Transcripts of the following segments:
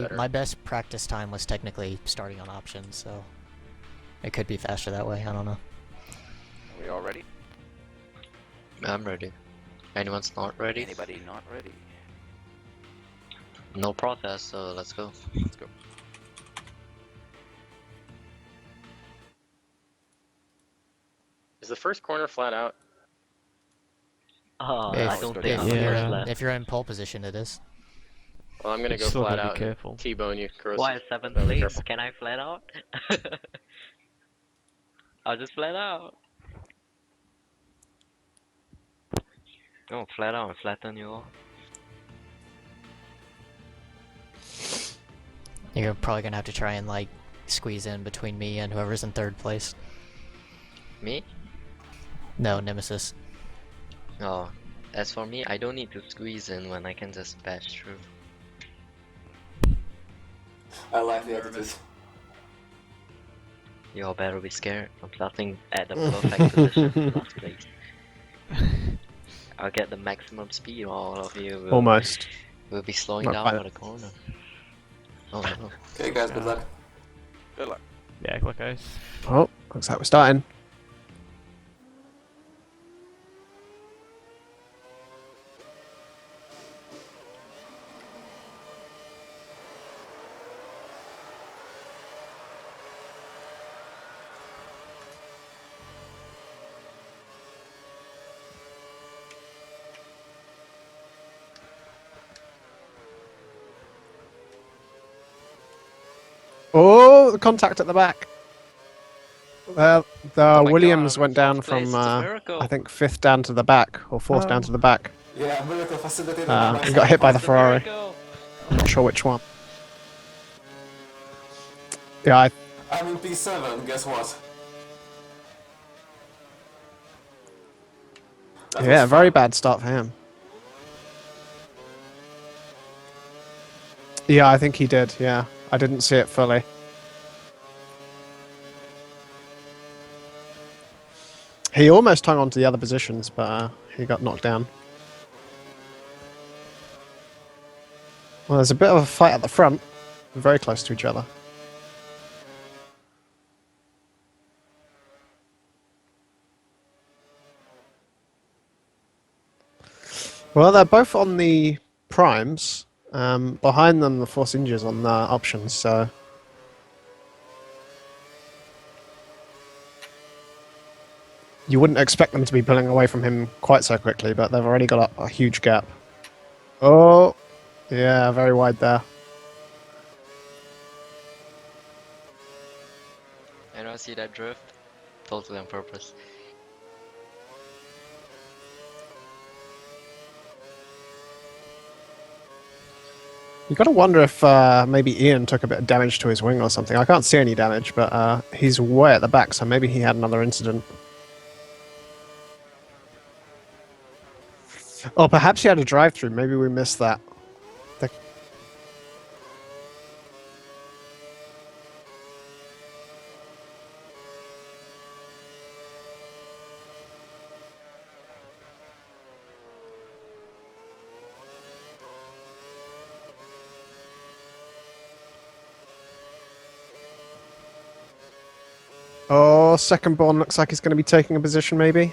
better. my best practice time was technically starting on options, so it could be faster that way. I don't know. Are we all ready? I'm ready. Anyone's not ready? Anybody not ready? No protest, so let's go. Let's go. Is the first corner flat out? Oh, If, I don't if think I'm you're first in, left. if you're in pole position, it is. Well, I'm gonna go Still flat gotta be out careful. and T-bone you, Corrosive. Why 7th So be place? careful. Can I flat out? I'll just flat out. No, flat out and flatten you all. You're probably gonna have to try and like squeeze in between me and whoever's in third place. Me? No, Nemesis. Oh, as for me, I don't need to squeeze in when I can just bash through. I like the attitude. You all better be scared. I'm starting at the perfect position, last place. I'll get the maximum speed, all of you will, Almost. will be slowing Not down quite. for the corner. Oh no. Okay guys, good luck. Good luck. Yeah, good luck, guys. Oh, looks like we're starting. Oh, the contact at the back. The Oh my Williams God, went down fourth place, from, it's a miracle. I think, 5th down to the back, or 4th down to the back. Yeah, miracle facilitated He got hit by the It's a Ferrari. miracle. I'm not sure which one. Yeah, I'm in P7, guess what? That yeah, was very fun. bad start for him. Yeah, I think he did, yeah. I didn't see it fully. He almost hung on to the other positions, but he got knocked down. Well, there's a bit of a fight at the front. We're very close to each other. Well, they're both on the primes. Behind them, the Force Injuries on the options, so... You wouldn't expect them to be pulling away from him quite so quickly, but they've already got a huge gap. Oh, yeah, very wide there. I don't see that drift. Totally on purpose. You got to wonder if maybe Ian took a bit of damage to his wing or something. I can't see any damage, but he's way at the back, so maybe he had another incident. Or perhaps he had a drive-through. Maybe we missed that. Oh, second born looks like he's going to be taking a position, maybe.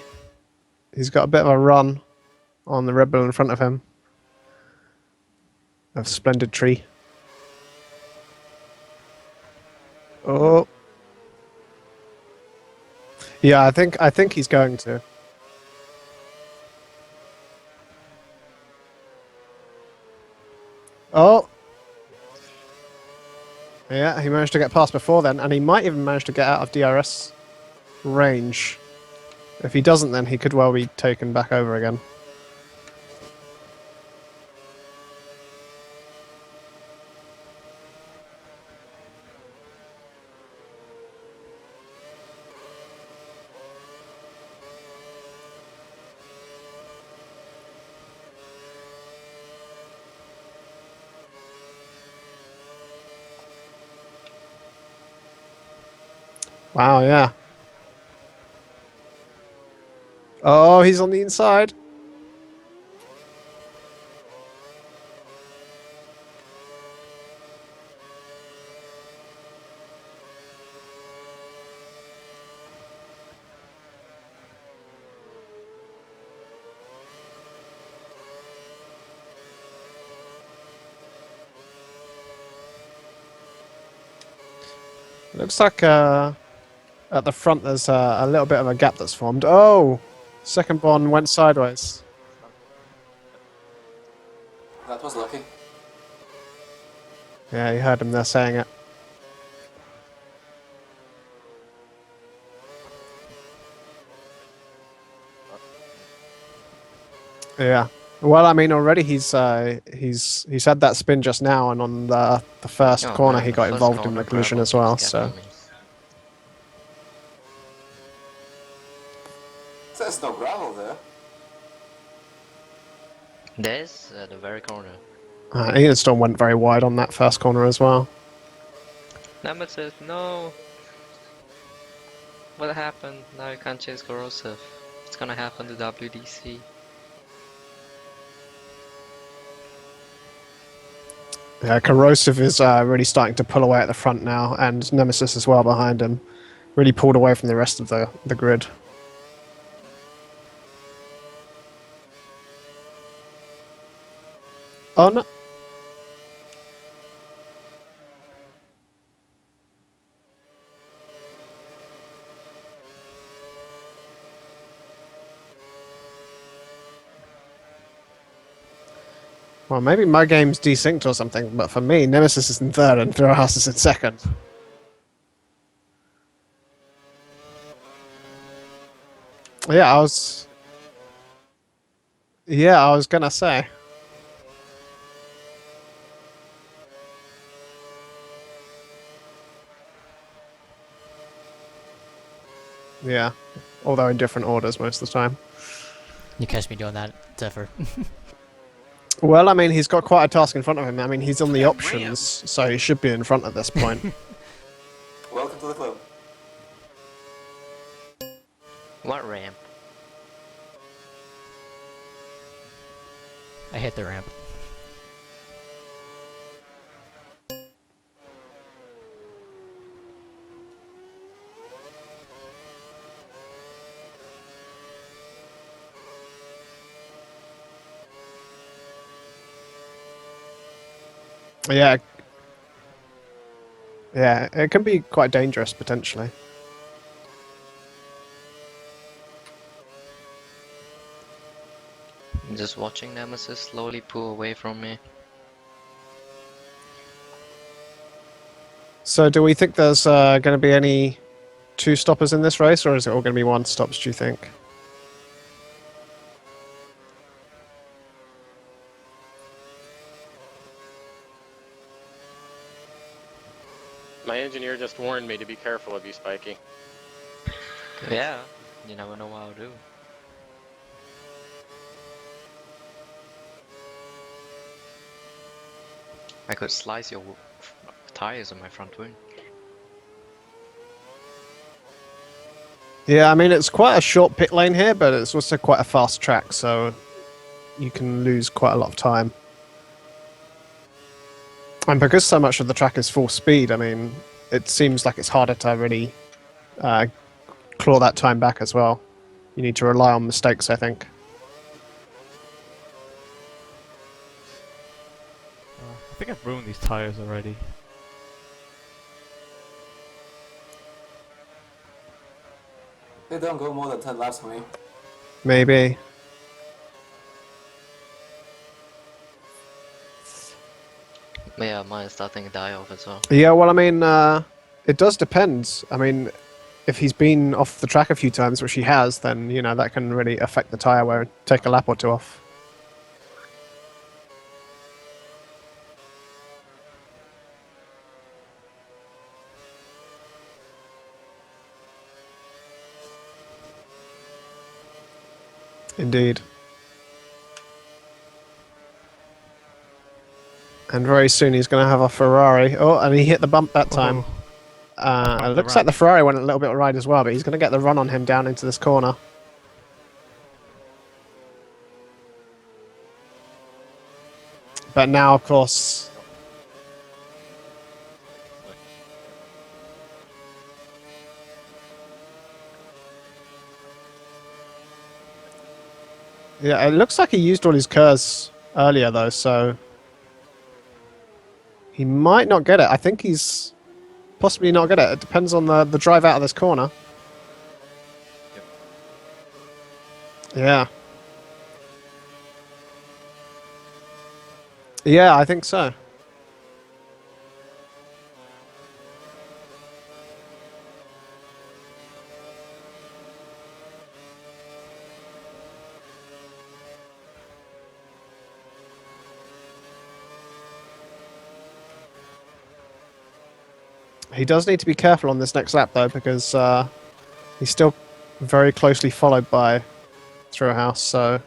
He's got a bit of a run on the Red Bull in front of him. A splendid tree. Oh. Yeah, I think he's going to. Oh. Yeah, he managed to get past before then, and he might even manage to get out of DRS range. If he doesn't, then he could well be taken back over again. Wow, yeah. Oh, he's on the inside. It looks like at the front there's a little bit of a gap that's formed. Oh! Second Bond went sideways. That was lucky. Yeah, you heard him there saying it. Yeah. Well, I mean, already he's had that spin just now, and on the first Oh, corner man, he the got first involved in corner the collision gravel as well. keeps So getting me. There's no gravel there. There's the very corner. Ian Storm went very wide on that first corner as well. Nemesis, no! What happened? Now you can't chase Corrosive. It's gonna happen to WDC. Yeah, Corrosive is really starting to pull away at the front now, and Nemesis as well behind him. Really pulled away from the rest of the grid. Oh no! Well, maybe my game's desynced or something, but for me, Nemesis is in third and Throwhouse is in second. Yeah, I was gonna say. Yeah, although in different orders most of the time. You catch me doing that, Zephyr. Well, I mean, he's got quite a task in front of him. I mean, he's on the options, so he should be in front at this point. Welcome to the club. What ramp? I hit the ramp. Yeah. Yeah, it can be quite dangerous, potentially. I'm just watching Nemesis slowly pull away from me. So do we think there's going to be any two stoppers in this race, or is it all going to be one stops, do you think? My engineer just warned me to be careful of you, Spiky. Yeah, you never know what I'll do. I could slice your tires on my front wing. Yeah, I mean, it's quite a short pit lane here, but it's also quite a fast track, so you can lose quite a lot of time. And because so much of the track is full speed, I mean, it seems like it's harder to really claw that time back as well. You need to rely on mistakes, I think. I think I've ruined these tires already. They don't go more than 10 laps for me. Maybe. Yeah, mine is starting to die off as well. Yeah, well, I mean, it does depend. I mean, if he's been off the track a few times, which he has, then, you know, that can really affect the tyre wear and take a lap or two off. Indeed. And very soon he's going to have a Ferrari. Oh, and he hit the bump that time. It looks like the Ferrari went a little bit wide as well, but he's going to get the run on him down into this corner. But now, of course... Yeah, it looks like he used all his curves earlier, though, so... He might not get it. I think he's... possibly not get it. It depends on the drive out of this corner. Yeah. Yeah, I think so. He does need to be careful on this next lap, though, because he's still very closely followed by Through House, so...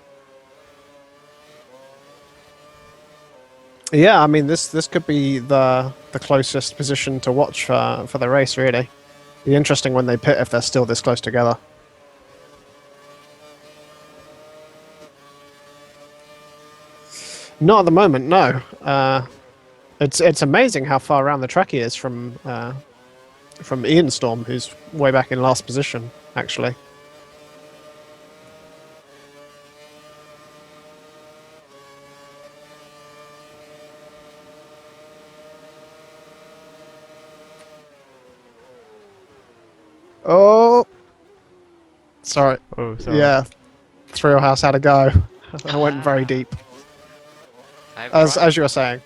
Yeah, I mean, this could be the closest position to watch for the race, really. Be interesting when they pit if they're still this close together. Not at the moment, no. It's amazing how far around the track he is from Ian Storm, who's way back in last position, actually. Oh, sorry. Oh, sorry. Yeah, Thrill House had a go. I went very deep, as you were saying.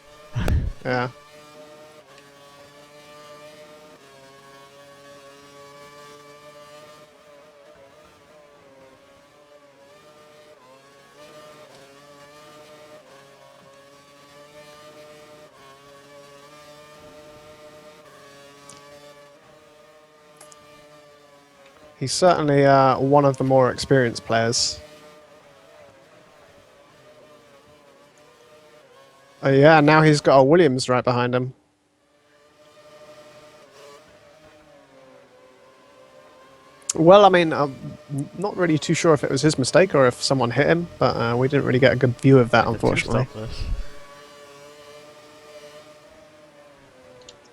Yeah. He's certainly one of the more experienced players. Yeah, now he's got a Williams right behind him. Well, I mean, I'm not really too sure if it was his mistake or if someone hit him, but we didn't really get a good view of that, unfortunately.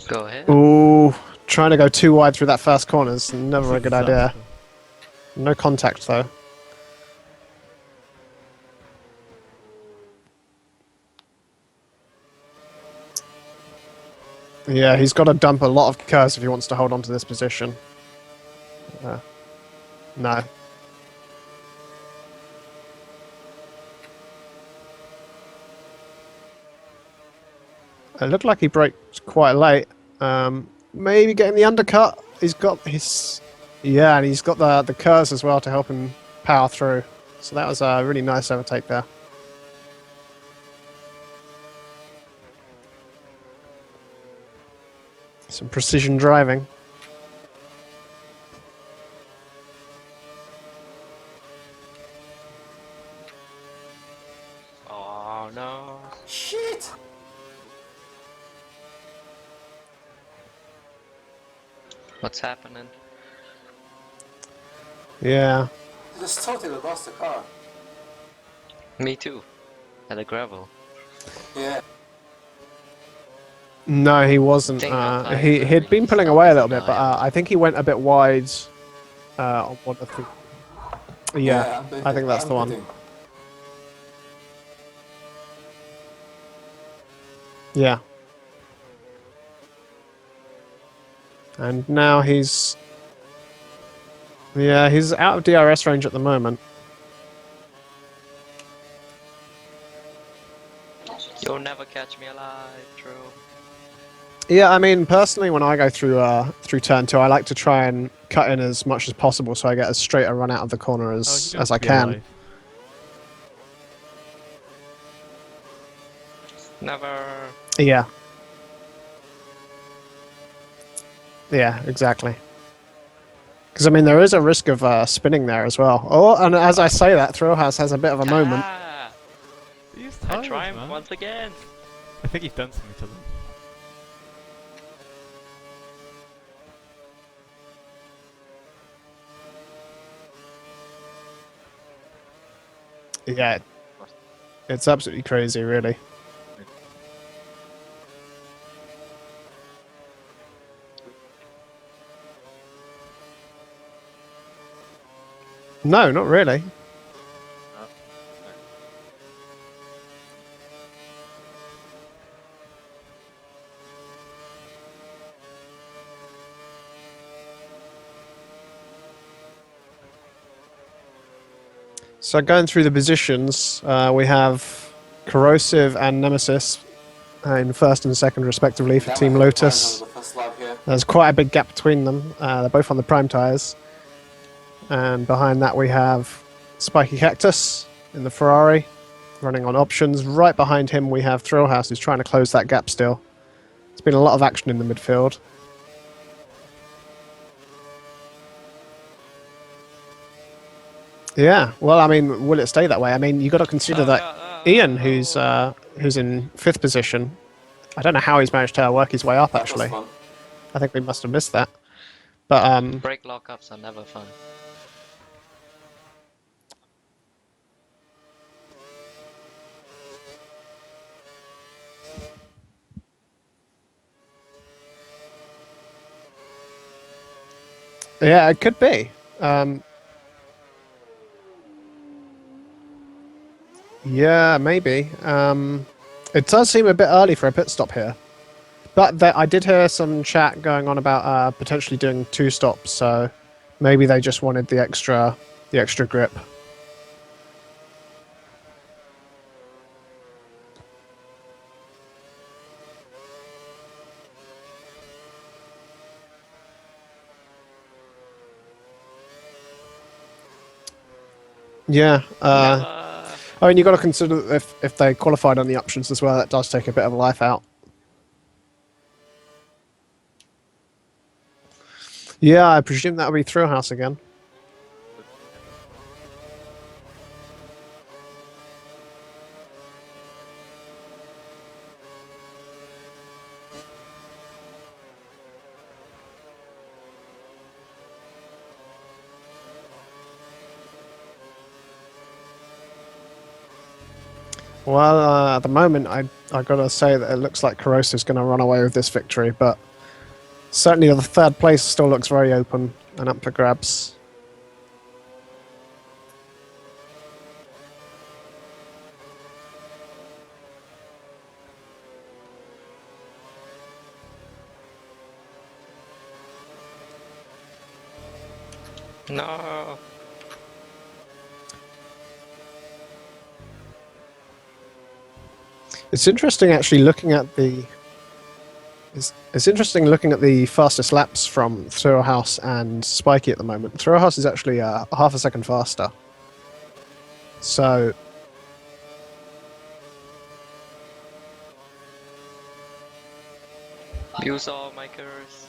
Go ahead. Ooh, trying to go too wide through that first corner is never a good idea. No contact, though. Yeah, he's got to dump a lot of curves if he wants to hold on to this position. No. It looked like he braked quite late. Maybe getting the undercut. He's got his... Yeah, and he's got the curves as well to help him power through. So that was a really nice overtake there. Some precision driving. Oh no. Shit! What's happening? Yeah. I just totally lost the car. Me too. At the gravel. Yeah. No, he wasn't. Think our tires He'd are been really pulling away a little soft bit, but now, I think he went a bit wide on one of the... Yeah, I think that's the one. Betting. Yeah. And now he's... Yeah, he's out of DRS range at the moment. You'll never catch me alive, true. Yeah, I mean, personally, when I go through turn 2, I like to try and cut in as much as possible so I get as straight a run out of the corner as I can. Never. Yeah. Yeah, exactly. Because, I mean, there is a risk of spinning there as well. Oh, and as I say that, Thrill House has a bit of a moment. Ah, These I tires, triumphed man. once again. I think he's done something to them. Yeah. It's absolutely crazy, really. No, not really. So going through the positions, we have Corrosive and Nemesis in first and second respectively for Damn, Team I hit the Primes Lotus. on the first lap here. There's quite a big gap between them. They're both on the prime tyres. And behind that we have Spiky Cactus in the Ferrari, running on options. Right behind him we have Thrillhouse, who's trying to close that gap still. There's been a lot of action in the midfield. Yeah, well, I mean, will it stay that way? I mean, you got to consider that Ian, who's in 5th position, I don't know how he's managed to work his way up, That was actually. fun. I think we must have missed that. But, Brake lockups are never fun. yeah, it could be. Yeah, maybe. It does seem a bit early for a pit stop here. But I did hear some chat going on about potentially doing 2 stops, so maybe they just wanted the extra grip. Yeah. I mean, you got to consider that if they qualified on the options as well, that does take a bit of life out. Yeah, I presume that would be Thrillhouse again. Well, at the moment, I gotta say that it looks like Corrosive's going to run away with this victory, but certainly the 3rd place still looks very open and up for grabs. No. It's interesting actually looking at the. It's interesting looking at the fastest laps from Thrillhouse and Spiky at the moment. Thrillhouse is actually half a second faster. So. You saw my curse.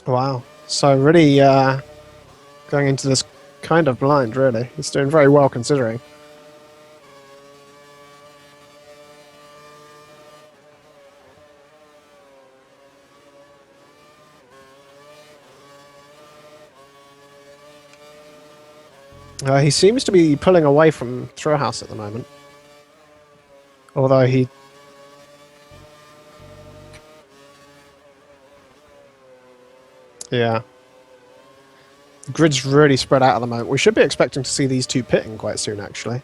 Wow. So really going into this kind of blind, really. He's doing very well considering. He seems to be pulling away from Thrillhouse at the moment. Although he... Yeah. The grid's really spread out at the moment. We should be expecting to see these two pitting quite soon, actually.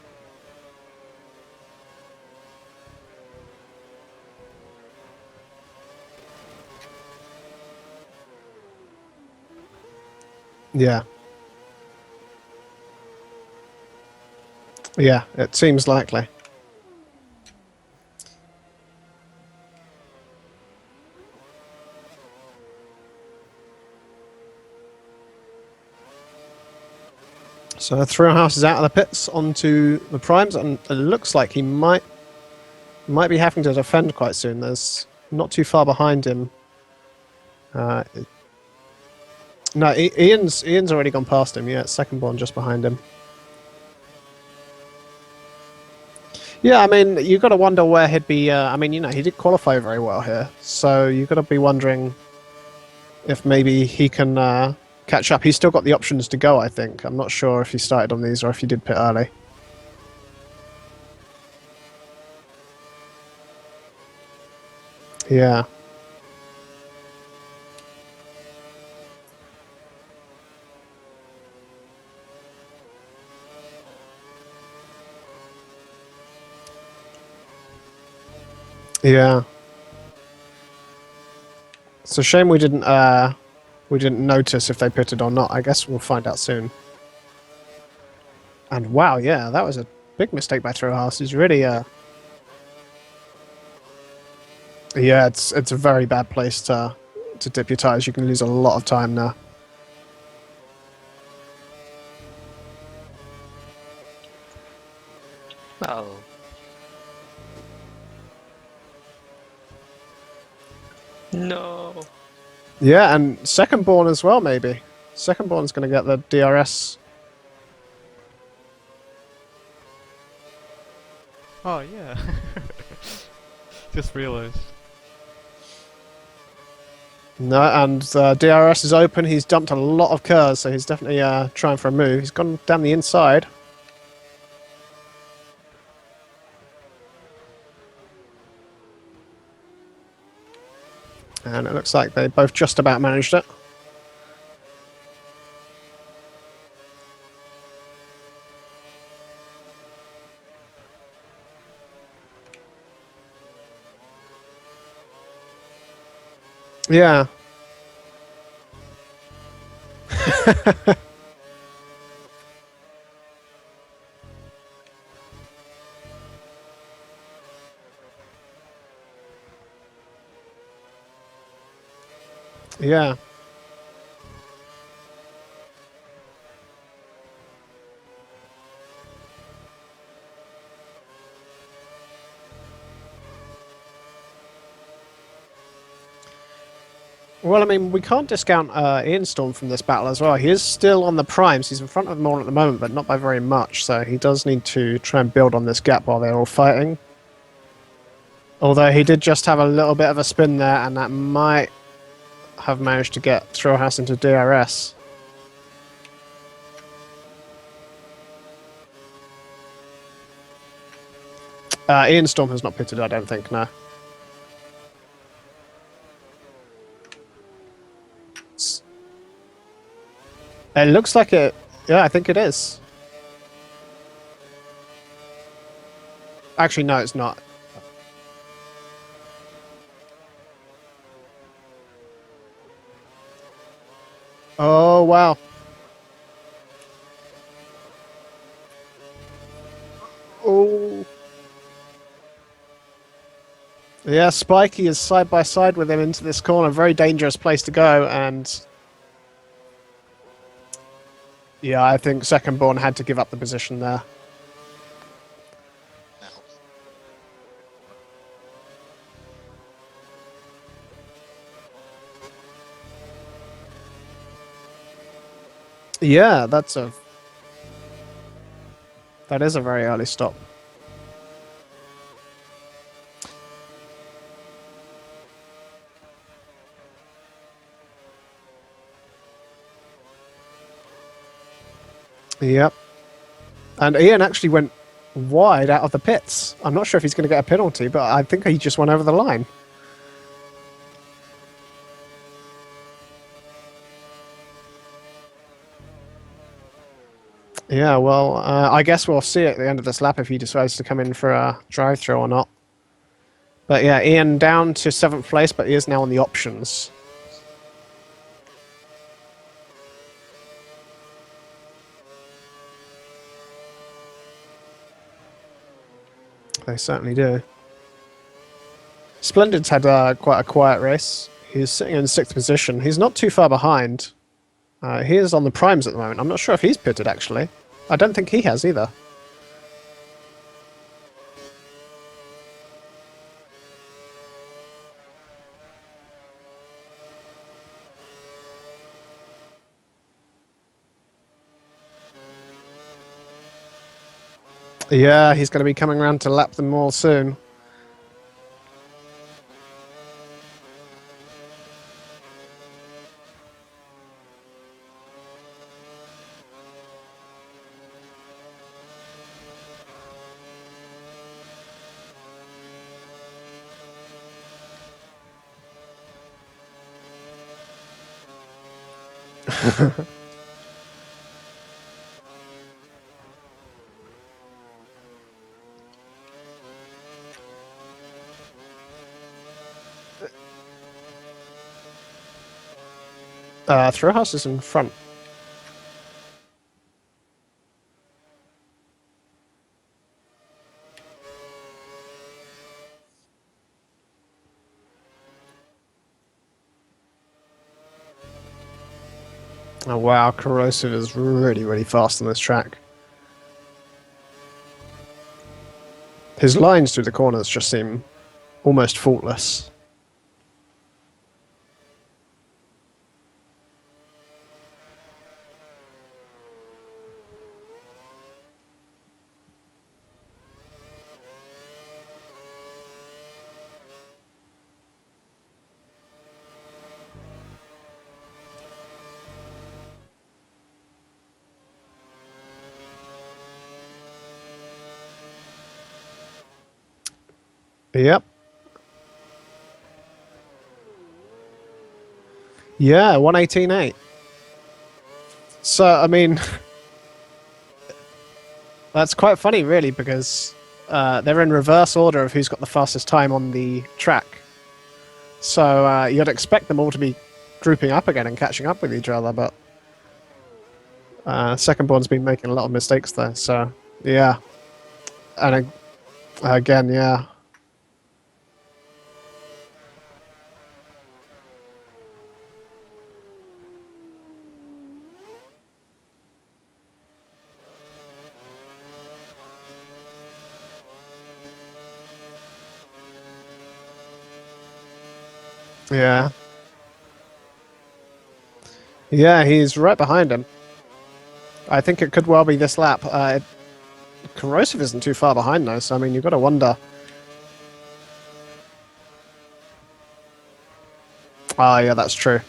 Yeah. Yeah, it seems likely. So Thrillhouse is out of the pits onto the primes, and it looks like he might be having to defend quite soon. There's not too far behind him. No, Ian's already gone past him. Yeah, it's second born just behind him. Yeah, I mean, you got to wonder where he'd be. I mean, you know, he did qualify very well here, so you got to be wondering if maybe he can catch up. He's still got the options to go, I think. I'm not sure if he started on these or if he did pit early. Yeah. Yeah. It's a shame we didn't notice if they pitted or not. I guess we'll find out soon. And wow, yeah, that was a big mistake by Trojas. He's really yeah, it's a very bad place to dip your tires. You can lose a lot of time now. Oh. No. Yeah, and second born as well, maybe. Second born's going to get the DRS. Oh yeah. Just realised. No, and DRS is open. He's dumped a lot of cars, so he's definitely trying for a move. He's gone down the inside. And it looks like they both just about managed it. Yeah. Yeah. Well, I mean, we can't discount Ian Storm from this battle as well. He is still on the primes. He's in front of them all at the moment, but not by very much. So he does need to try and build on this gap while they're all fighting. Although he did just have a little bit of a spin there, and that might have managed to get Thrillhouse into DRS. Ian Storm has not pitted, I don't think, no. It looks like it. Yeah, I think it is. Actually, no, it's not. Oh, wow. Oh. Yeah, Spiky is side by side with him into this corner. Very dangerous place to go, and yeah, I think Second Born had to give up the position there. Yeah, that is a very early stop. Yep. And Ian actually went wide out of the pits. I'm not sure if he's going to get a penalty, but I think he just went over the line. Yeah, well, I guess we'll see at the end of this lap if he decides to come in for a drive-through or not. But yeah, Ian down to 7th place, but he is now on the options. They certainly do. Splendid's had quite a quiet race. He's sitting in 6th position. He's not too far behind. He is on the primes at the moment. I'm not sure if he's pitted, actually. I don't think he has either. Yeah, he's going to be coming around to lap them all soon. Throw house is in front. Oh wow, Corrosive is really fast on this track. His lines through the corners just seem almost faultless. Yep. Yeah, 118.8. So, I mean, that's quite funny, really, because they're in reverse order of who's got the fastest time on the track. So you'd expect them all to be grouping up again and catching up with each other, but second born's been making a lot of mistakes there. So, yeah. And again, yeah. Yeah. Yeah, he's right behind him. I think it could well be this lap. Corrosive isn't too far behind though, so I mean, you've got to wonder. Ah, yeah, that's true.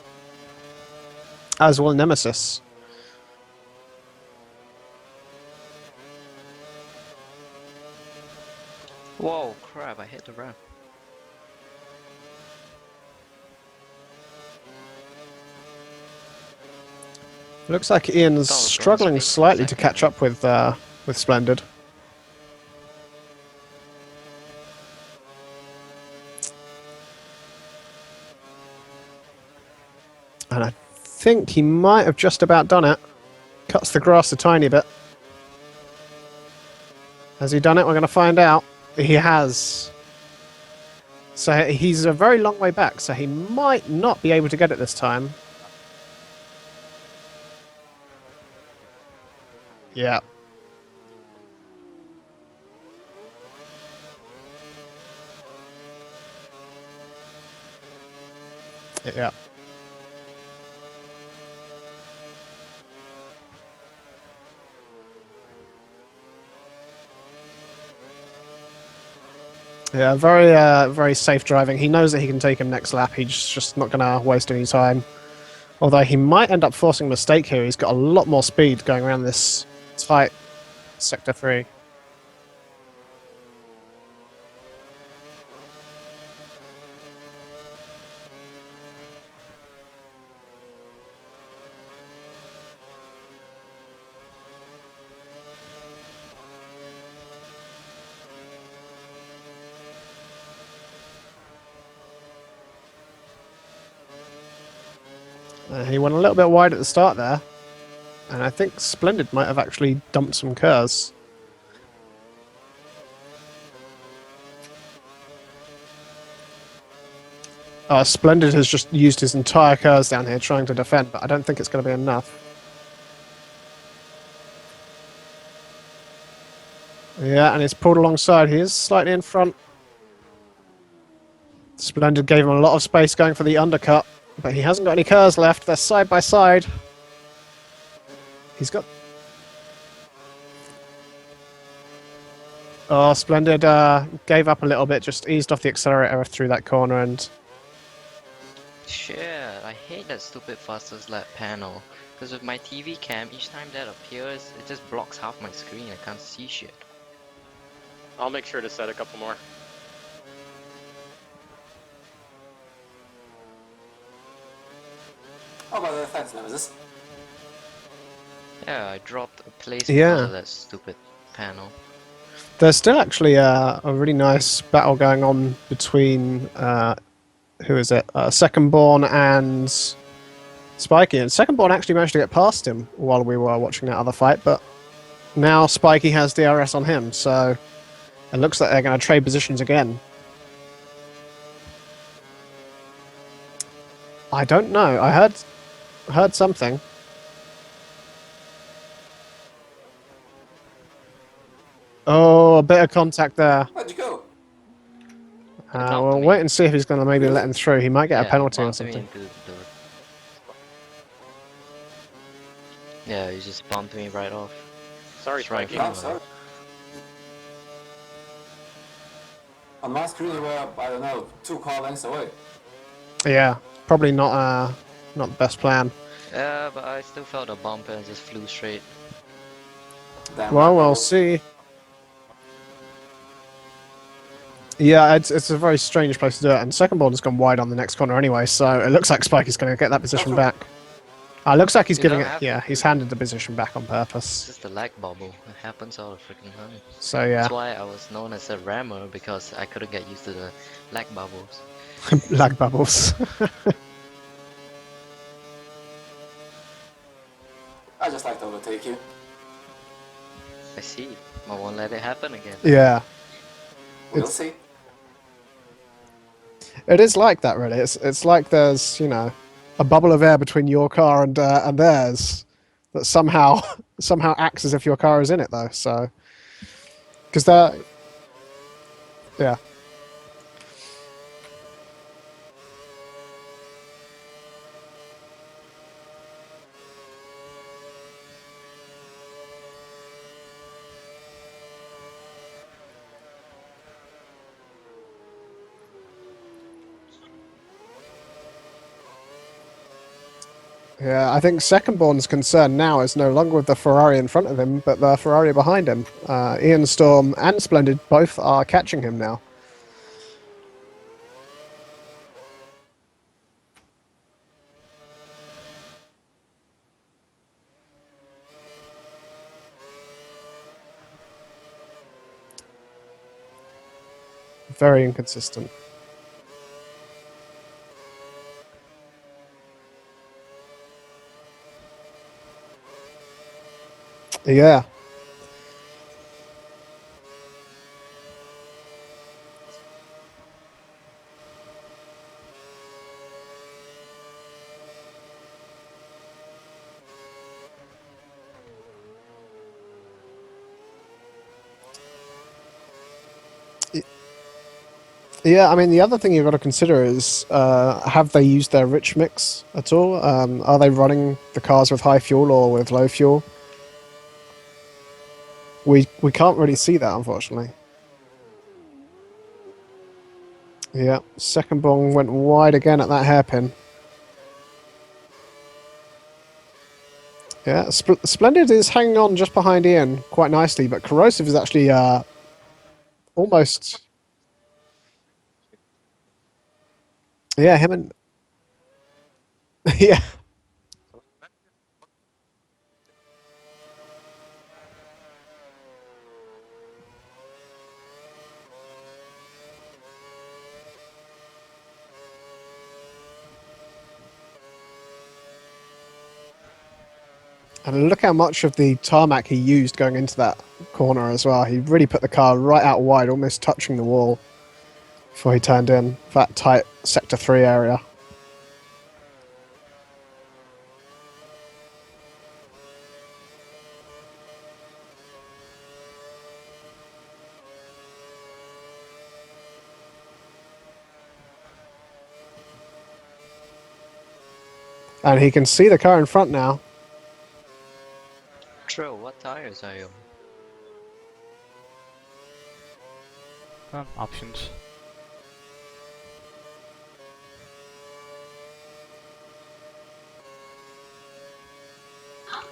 As well, Nemesis. Whoa, crap, I hit the ramp. Looks like Ian's struggling slightly to catch up with Splendid. And I think he might have just about done it. Cuts the grass a tiny bit. Has he done it? We're going to find out. He has. So he's a very long way back, so he might not be able to get it this time. Yeah. Yeah. Yeah, very safe driving. He knows that he can take him next lap. He's just not going to waste any time. Although he might end up forcing a mistake here. He's got a lot more speed going around this tight Sector 3. He went a little bit wide at the start there. And I think Splendid might have actually dumped some cars. Splendid has just used his entire cars down here trying to defend, but I don't think it's going to be enough. Yeah, and he's pulled alongside. He is slightly in front. Splendid gave him a lot of space going for the undercut, but he hasn't got any cars left. They're side by side. He's got... Oh, Splendid gave up a little bit, just eased off the accelerator through that corner and... Shit, I hate that stupid fastest lap panel. Because with my TV cam, each time that appears, it just blocks half my screen. I can't see shit. I'll make sure to set a couple more. Oh, by the way, thanks, Nemesis. Yeah, I dropped a place Yeah. because of that stupid panel. There's still actually a really nice battle going on between... who is it? Second Born and Spiky. And second born actually managed to get past him while we were watching that other fight, but now Spiky has DRS on him, so it looks like they're going to trade positions again. I don't know. I heard something. Oh, a bit of contact there. Where'd you go? We'll wait and see if he's going to maybe let him through. He might get a penalty or bumped me something. into Yeah, he just bumped me right off. Sorry, Just right Spiky. in I'm sorry. On my screen, you were, I don't know, 2 car lengths away. Yeah, probably not the best plan. Yeah, but I still felt a bump and just flew straight. Damn Well, right, we'll bro. see. Yeah, it's a very strange place to do it, and second born has gone wide on the next corner anyway, so it looks like Spikey's going to get that position That's back. Looks like he's You giving don't it. have Yeah, to. he's handed the position back on It's purpose. just a lag bubble. It happens all the freaking time. So yeah, That's why I was known as a rammer, because I couldn't get used to the lag bubbles. lag bubbles. I just like to overtake you. I see. I won't let it happen again. Yeah, We'll It's- see. it is like that really. It's like there's a bubble of air between your car and theirs that somehow acts as if your car is in it though. So because they're yeah. Yeah, I think second-born's concern now is no longer with the Ferrari in front of him, but the Ferrari behind him. Ian Storm and Splendid both are catching him now. Very inconsistent. Yeah. Yeah, I mean, the other thing you've got to consider is, have they used their rich mix at all? Are they running the cars with high fuel or with low fuel? We can't really see that, unfortunately. Yeah, second bong went wide again at that hairpin. Yeah, Splendid is hanging on just behind Ian quite nicely, but Corrosive is actually almost... Yeah, him and... yeah. And look how much of the tarmac he used going into that corner as well. He really put the car right out wide, almost touching the wall before he turned in for that tight Sector 3 area. And he can see the car in front now. True, what tires are you? Options.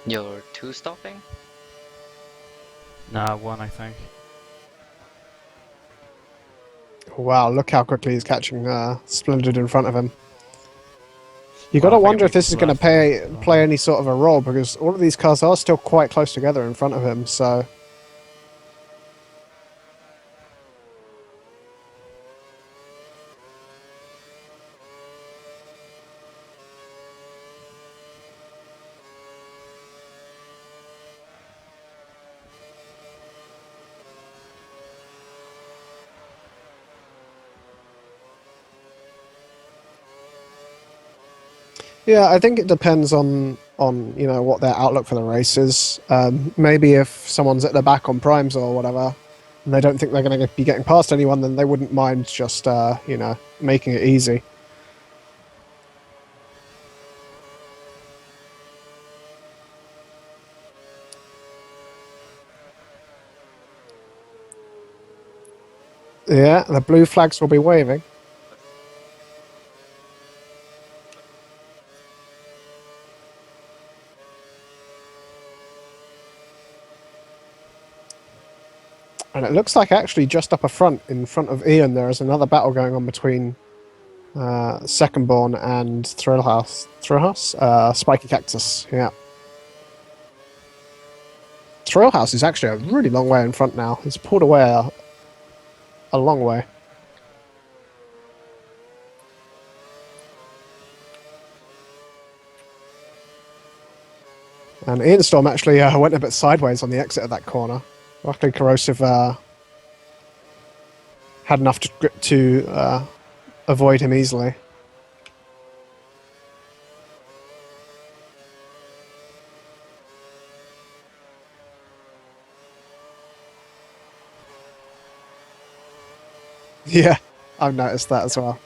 You're two-stopping? Nah, one I think. Wow, look how quickly he's catching Splendid in front of him. You got Well, to I think wonder it if this is going to left. play any sort of a role, because all of these cars are still quite close together in front of him, so... Yeah, I think it depends on you know what their outlook for the race is. Maybe if someone's at the back on primes or whatever, and they don't think they're going to be getting past anyone, then they wouldn't mind just you know making it easy. Yeah, the blue flags will be waving. And it looks like actually just up a front, in front of Ian, there is another battle going on between Secondborn and Thrillhouse. Thrillhouse? Spiky Cactus, yeah. Thrillhouse is actually a really long way in front now. He's pulled away a long way. And Ian Storm actually went a bit sideways on the exit of that corner. Luckily, Corrosive had enough grip to avoid him easily. Yeah, I've noticed that as well.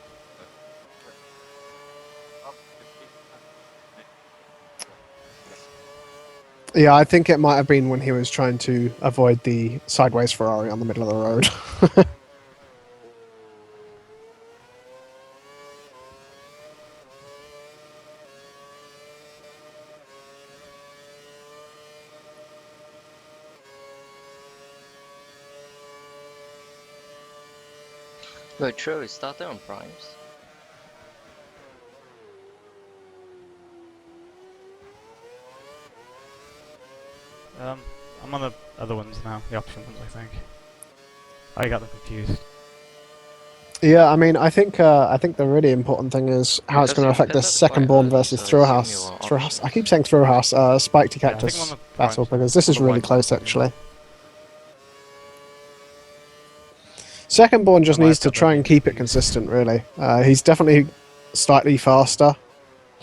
Yeah, I think it might have been when he was trying to avoid the sideways Ferrari on the middle of the road. But true, it started on primes. I'm on the other ones now, the option ones, I think. I got them confused. Yeah, I mean, I think the really important thing is how it's Because going to you affect this pivoted quite Secondborn early, versus so I assume Thrillhouse. you were Thrillhouse. option. I keep saying Thrillhouse. Spiky Yeah, I think Cactus I'm on the battle primes. because this is On the really white close ones. actually. Secondborn just I might needs have to got them try and keep it confused. consistent. Really, he's definitely slightly faster,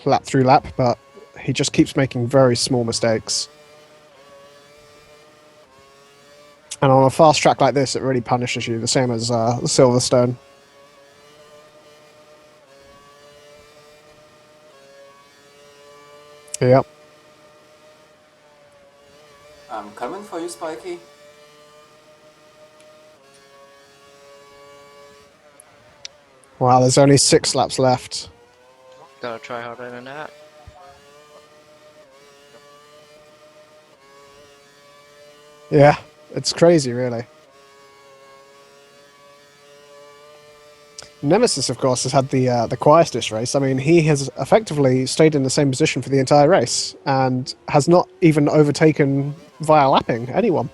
lap through lap, but he just keeps making very small mistakes. And on a fast track like this, it really punishes you, the same as Silverstone. Yep. I'm coming for you, Spiky. Wow, there's only 6 laps left. Gotta try harder than that. Yeah, it's crazy, really. Nemesis, of course, has had the quietest race. I mean, he has effectively stayed in the same position for the entire race and has not even overtaken via lapping anyone.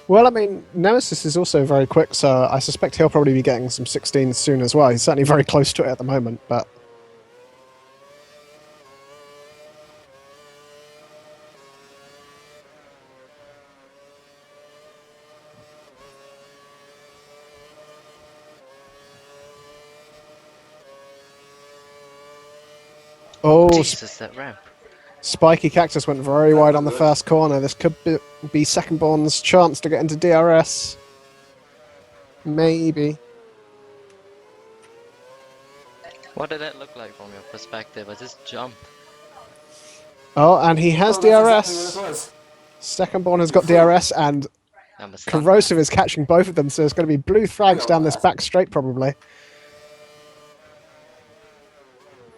Well, I mean, Nemesis is also very quick, so I suspect he'll probably be getting some 16s soon as well. He's certainly very close to it at the moment, but... Oh, Jesus, that ramp. Spiky Cactus went very wide on the first corner. This could be Secondborn's chance to get into DRS. Maybe. What did that look like from your perspective? I just jumped. Oh, and he has Oh, that's exactly DRS. what it was. Secondborn has got DRS, and I'm a stunt Corrosive man. is catching both of them, so there's going to be blue flags down this back straight, probably.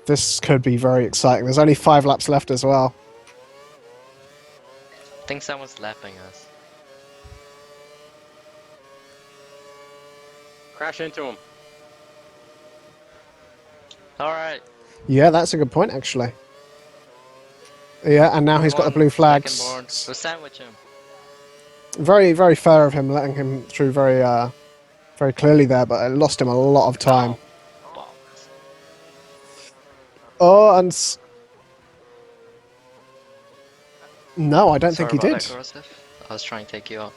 This could be very exciting. There's only 5 laps left as well. I think someone's lapping us. Crash into him. Alright. Yeah, that's a good point, actually. Yeah, and now he's got the blue flags. Secondborn. We'll sandwich him. Very, very fair of him, letting him through very very clearly there, but it lost him a lot of time. Box. Oh, and no, I don't Sorry think he about did. that, Corrosive. I was trying to take you out.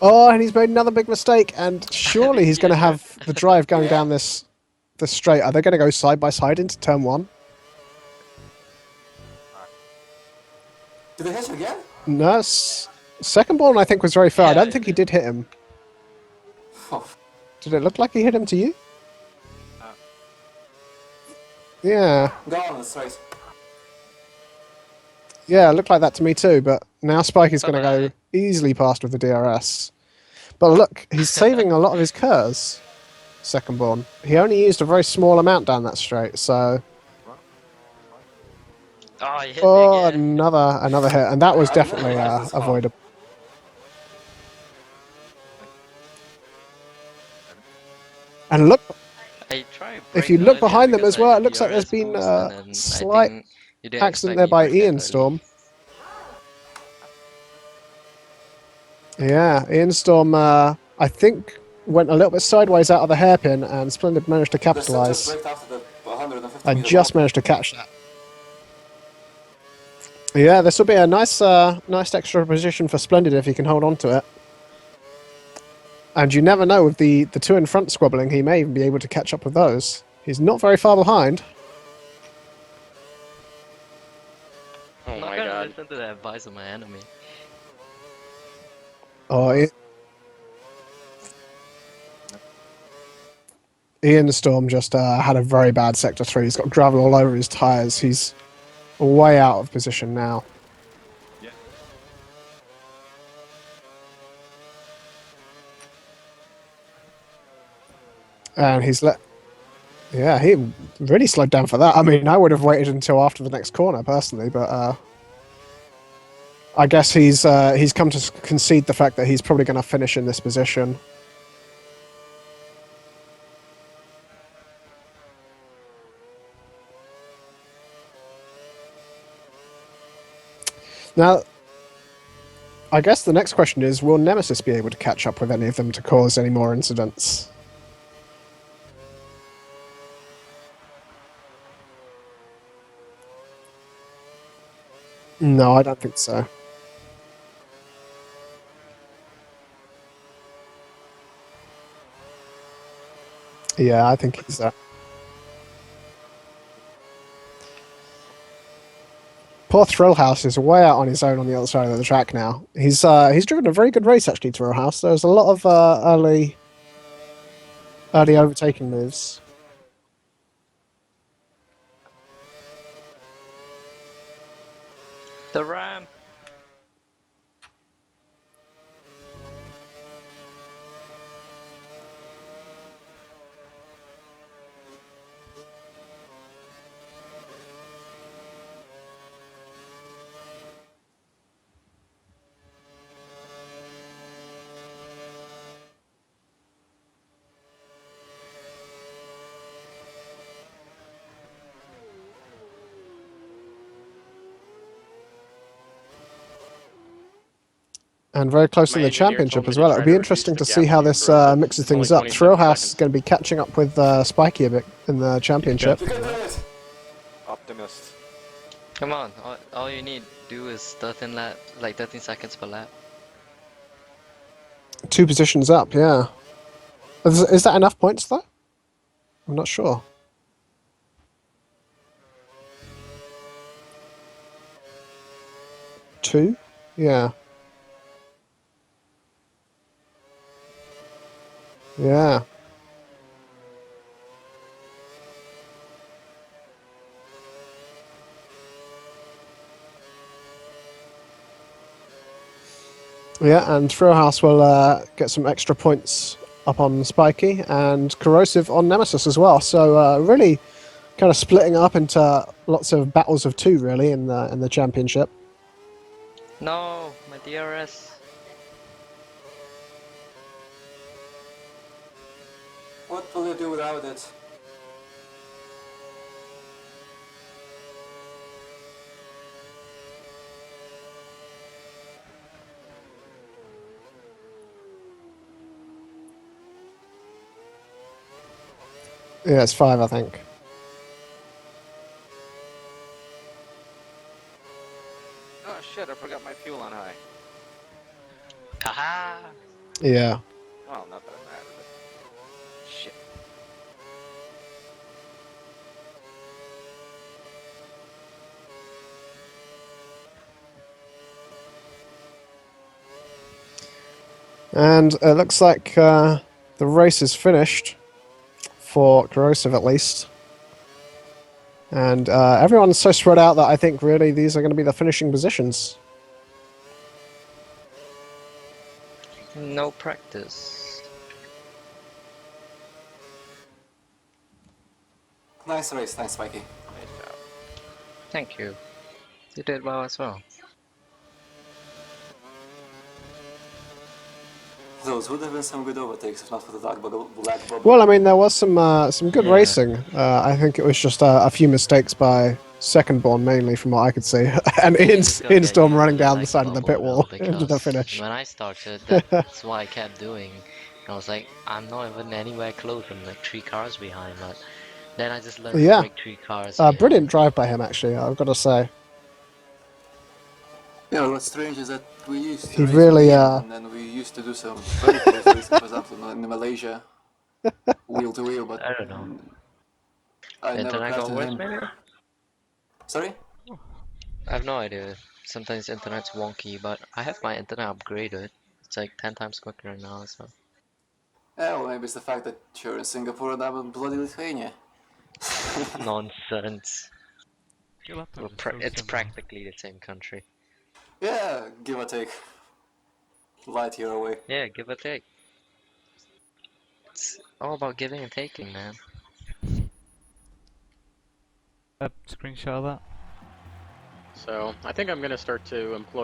Oh, and he's made another big mistake, and surely he's Yeah, going to sure. have the drive going down this straight. Are they going to go side by side into turn 1? Did they hit you again? No, second ball I think was very fair. I Yeah, don't it think he did. did hit him. Oh, Did it look like he hit him to you? Yeah. go on, straight. Yeah, it looked like that to me too, but now Spike is going to go Bye-bye. easily past with the DRS. But look, he's saving a lot of his curves, second born. He only used a very small amount down that straight, so... Oh, you hit Oh, me again. another hit, and that was I definitely really like this call. avoidable. And look, I tried if you braking look earlier behind them because as I well, had it the looks like there's DRS been boost, a and then I slight think you didn't accident expect there me by brake that Ian early. Storm. Yeah, Ian Storm, I think, went a little bit sideways out of the hairpin, and Splendid managed to The sim just capitalise. braked after the 150 I meter just wall. managed to catch that. Yeah, this will be a nice, nice extra position for Splendid if he can hold on to it. And you never know with the two in front squabbling, he may even be able to catch up with those. He's not very far behind. Oh I'm not my gonna god. listen to the advice of my enemy. Oh, Ian Storm just had a very bad sector 3. He's got gravel all over his tyres. He's way out of position now. And he's let... Yeah, he really slowed down for that. I mean, I would have waited until after the next corner, personally, but I guess he's come to concede the fact that he's probably going to finish in this position. Now, I guess the next question is, will Nemesis be able to catch up with any of them to cause any more incidents? No, I don't think so. Yeah, I think he's Poor Thrillhouse is way out on his own on the other side of the track now. He's driven a very good race actually, Thrillhouse. There's a lot of early overtaking moves. The ram. And very close My in the engineer championship told me as to well. try It'll be to reduce interesting the to gap see how to you, this bro. mixes It's only things up. 27 Thrillhouse is seconds. going to be catching up with Spiky a bit in the championship. You can do it! Optimist. Come on, all you need to do is 13 lap, like 13 seconds per lap. 2 positions up, yeah. Is that enough points though? I'm not sure. Two? Yeah. Yeah. Yeah, and Thrillhouse will get some extra points up on Spiky, and Corrosive on Nemesis as well. So really kind of splitting up into lots of battles of 2 really in the championship. No, my DRS. What will you do without it? Yeah, it's 5, I think. Oh shit, I forgot my fuel on high. Haha! Yeah. Well, not that it mattered, but... Shit. And it looks like the race is finished, for Corrosive at least. And everyone's so spread out that I think really these are going to be the finishing positions. No practice. Nice race, thanks, Spiky. Nice job. Thank you. You did well as well. Those would have been some good overtakes if not for the black bubble. Well, I mean, there was some good Yeah. racing. I think it was just a few mistakes by Secondborn, mainly from what I could see, and Instorm running down the side of the pit wall into the finish. When I started, that's what I kept doing. I was like, I'm not even anywhere close. I'm like 3 cars behind, but then I just learned to Yeah. break 3 cars behind. Brilliant drive by him, actually, I've got to say. Yeah, what's strange is that we used to He race really, with him, and then we used to do some very close racing, for example, in Malaysia, wheel to wheel, but I don't know. I never Internet got crafted worse, him. maybe? Sorry? I have no idea. Sometimes internet's wonky, but I have my internet upgraded. It's like 10 times quicker now, so. Yeah, well, maybe it's the fact that you're in Singapore and I'm in bloody Lithuania. Nonsense. Your laptop We're is so it's similar. practically the same country. Yeah, give or take. Light year away. Yeah, give or take. It's all about giving and taking, man. Screenshot of that. So I think I'm gonna start to employ